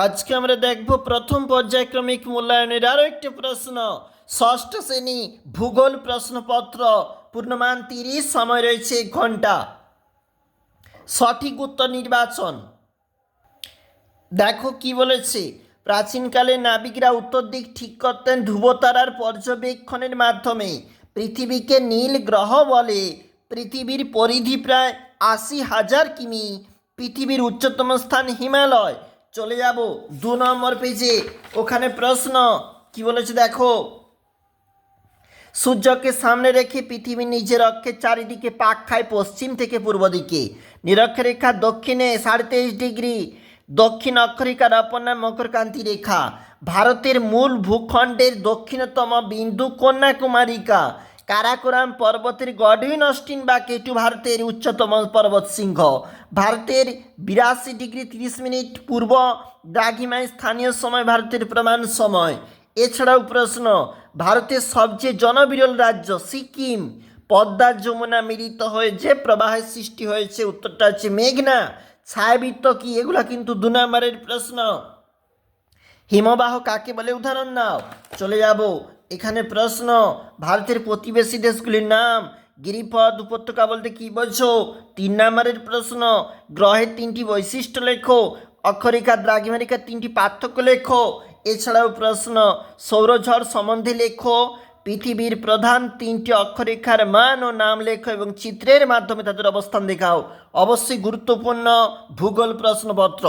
আজকে আমরা দেখব প্রথম পর্যায়ক্রমিক মূল্যায়নের আরও একটি প্রশ্ন। ষষ্ঠ শ্রেণী ভূগোল প্রশ্নপত্র, পূর্ণমান 30, সময় রয়েছে 1 ঘন্টা। সঠিক উত্তর নির্বাচন। দেখো কি বলেছে, প্রাচীনকালে নাবিকরা উত্তর দিক ঠিক করতেন ধ্রুবতারার পর্যবেক্ষণের মাধ্যমে। পৃথিবীকে নীল গ্রহ বলে। পৃথিবীর পরিধি প্রায় 80,000 কিমি। পৃথিবীর উচ্চতম স্থান হিমালয়। চলে যাব 2 নম্বর পেজে, ওখানে প্রশ্ন কি বলেছে দেখো। সূর্যকে সামনে রেখে পৃথিবী নিজের অক্ষের চারিদিকে পাক খায় পশ্চিম থেকে পূর্ব দিকে। নিরক্ষরেখার দক্ষিণে 23.5 ডিগ্রি। দক্ষিণ অক্ষরেখার অপর নাম মকরকান্তি রেখা। ভারতের মূল ভূখণ্ডের দক্ষিণতম বিন্দু কন্যাকুমারিকা। কারাকোরাম পর্বতের গডউইন অস্টিন বা কেটু ভারতের উচ্চতম পর্বত শৃঙ্গ। ভারতের 82°30' পূর্ব দ্রাঘিমায় স্থানীয় সময় ভারতের প্রমাণ সময়। এছাড়াও প্রশ্ন, ভারতের সবচেয়ে জনবিরল রাজ্য সিকিম। পদ্মা যমুনা মিলিত হয়ে যে প্রবাহের সৃষ্টি হয়েছে, উত্তরটা হচ্ছে মেঘনা। ছায়াবৃত্ত কি, এগুলা কিন্তু 2 নম্বরের প্রশ্ন। হিমবাহ কাকে বলে, উদাহরণ নাও। চলে যাব এখানে প্রশ্ন, ভারতের প্রতিবেশী দেশগুলির নাম। গিরিপথ উপত্যকা বলতে কি বোঝো, 3 নম্বরের প্রশ্ন। গ্রহের 3টি বৈশিষ্ট্য লেখো। অক্ষরেখা দ্রাঘিমারেখার 3টি পার্থক্য লেখো। এছাড়াও প্রশ্ন, সৌরঝড় সম্বন্ধে লেখো। পৃথিবীর প্রধান 3টি অক্ষরেখার মান ও নাম লেখো এবং চিত্রের মাধ্যমে তাদের অবস্থান দেখাও। অবশ্যই গুরুত্বপূর্ণ ভূগোল প্রশ্নপত্র।